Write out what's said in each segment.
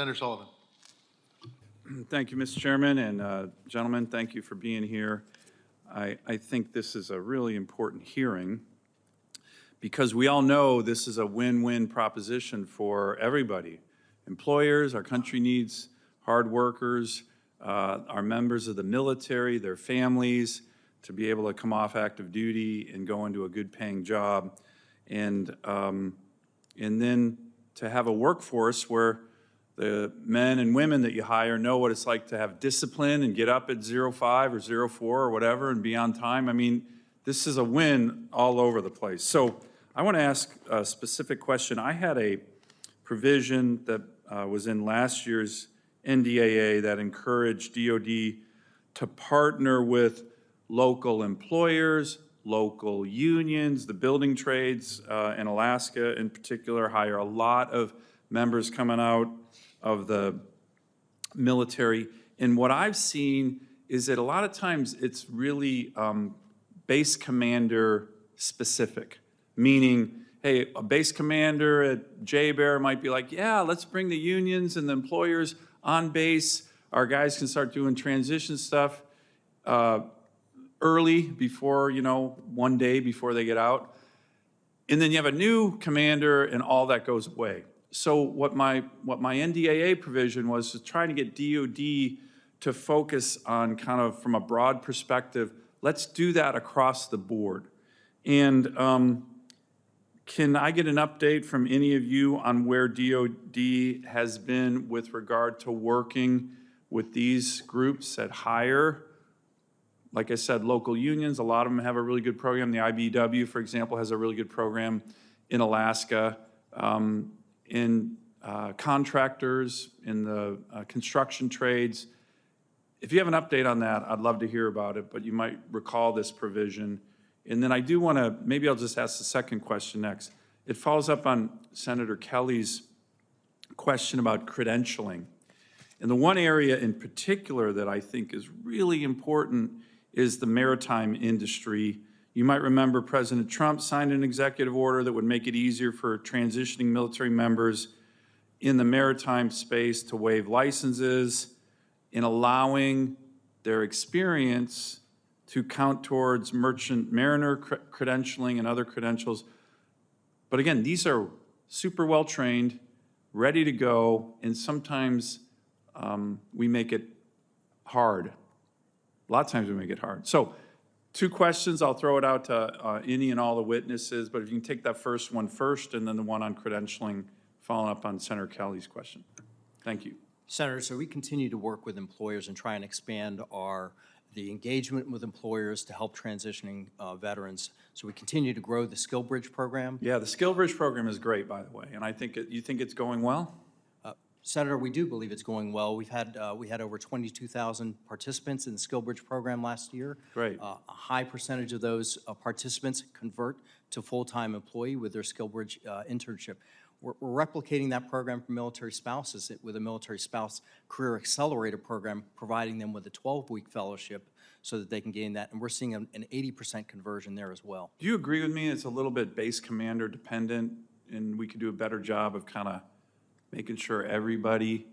Senator Sullivan. Thank you, Mr. Chairman, and gentlemen, thank you for being here. I think this is a really important hearing because we all know this is a win-win proposition for everybody. Employers, our country needs hard workers, our members of the military, their families, to be able to come off active duty and go into a good-paying job, and then to have a workforce where the men and women that you hire know what it's like to have discipline and get up at 05 or 04 or whatever and be on time. I mean, this is a win all over the place. So I want to ask a specific question. I had a provision that was in last year's NDAA that encouraged DOD to partner with local employers, local unions, the building trades in Alaska in particular hire a lot of members coming out of the military. And what I've seen is that a lot of times it's really base commander specific, meaning, hey, a base commander at J-Bear might be like, yeah, let's bring the unions and the employers on base. Our guys can start doing transition stuff early before, one day before they get out. And then you have a new commander and all that goes away. So what my NDAA provision was to try to get DOD to focus on kind of from a broad perspective, let's do that across the board. And can I get an update from any of you on where DOD has been with regard to working with these groups that hire? Like I said, local unions, a lot of them have a really good program. The IBEW, for example, has a really good program in Alaska. In contractors, in the construction trades. If you have an update on that, I'd love to hear about it, but you might recall this provision. And then I do want to, maybe I'll just ask the second question next. It follows up on Senator Kelly's question about credentialing. And the one area in particular that I think is really important is the maritime industry. You might remember President Trump signed an executive order that would make it easier for transitioning military members in the maritime space to waive licenses in allowing their experience to count towards merchant mariner credentialing and other credentials. But again, these are super well trained, ready to go, and sometimes we make it hard. A lot of times we make it hard. So, two questions. I'll throw it out to any and all the witnesses, but if you can take that first one first and then the one on credentialing, following up on Senator Kelly's question. Thank you. Senator, so we continue to work with employers and try and expand the engagement with employers to help transitioning veterans. So we continue to grow the SkillBridge program. Yeah, the SkillBridge program is great, by the way, and I think you think it's going well? Senator, we do believe it's going well. We had over 22,000 participants in the SkillBridge program last year. Great. A high percentage of those participants convert to full-time employee with their SkillBridge internship. We're replicating that program for military spouses with a military spouse career accelerator program, providing them with a 12-week fellowship so that they can gain that. And we're seeing an 80% conversion there as well. Do you agree with me it's a little bit base commander dependent and we could do a better job of kind of making sure everybody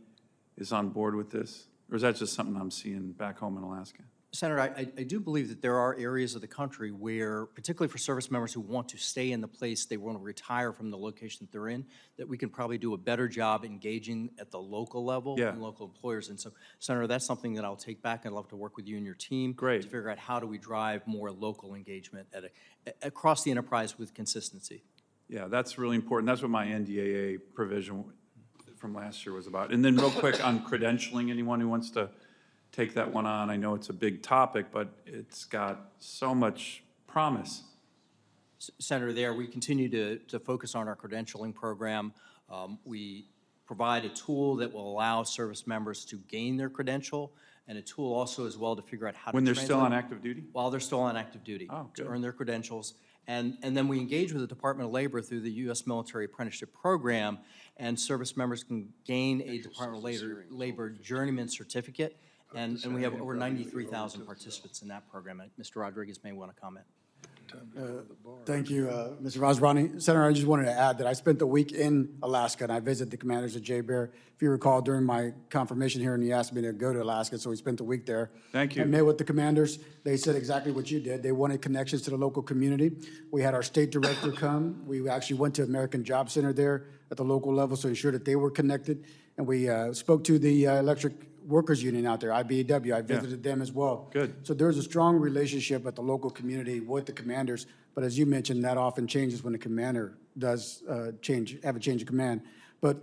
is on board with this? Or is that just something I'm seeing back home in Alaska? Senator, I do believe that there are areas of the country where, particularly for service members who want to stay in the place, they want to retire from the location that they're in, that we can probably do a better job engaging at the local level and local employers. And so, Senator, that's something that I'll take back. I'd love to work with you and your team to figure out how do we drive more local engagement across the enterprise with consistency. Yeah, that's really important. That's what my NDAA provision from last year was about. And then real quick on credentialing, anyone who wants to take that one on. I know it's a big topic, but it's got so much promise. Senator, we continue to focus on our credentialing program. We provide a tool that will allow service members to gain their credential, and a tool also as well to figure out how to when they're still on active duty? While they're still on active duty, to earn their credentials. And then we engage with the Department of Labor through the U.S. Military Apprenticeship Program, and service members can gain a Department of Labor Journeyman Certificate. And we have over 93,000 participants in that program. Mr. Rodriguez may want to comment. Thank you, Mr. Rosrani. Senator, I just wanted to add that I spent the week in Alaska, and I visited the commanders at J-Bear. If you recall, during my confirmation hearing, he asked me to go to Alaska, so we spent the week there. Thank you. I met with the commanders. They said exactly what you did. They wanted connections to the local community. We had our state director come. We actually went to American Job Center there at the local level, so ensured that they were connected. And we spoke to the electric workers union out there, IBEW. I visited them as well. Good. So there's a strong relationship at the local community with the commanders. But as you mentioned, that often changes when the commander does have a change of command.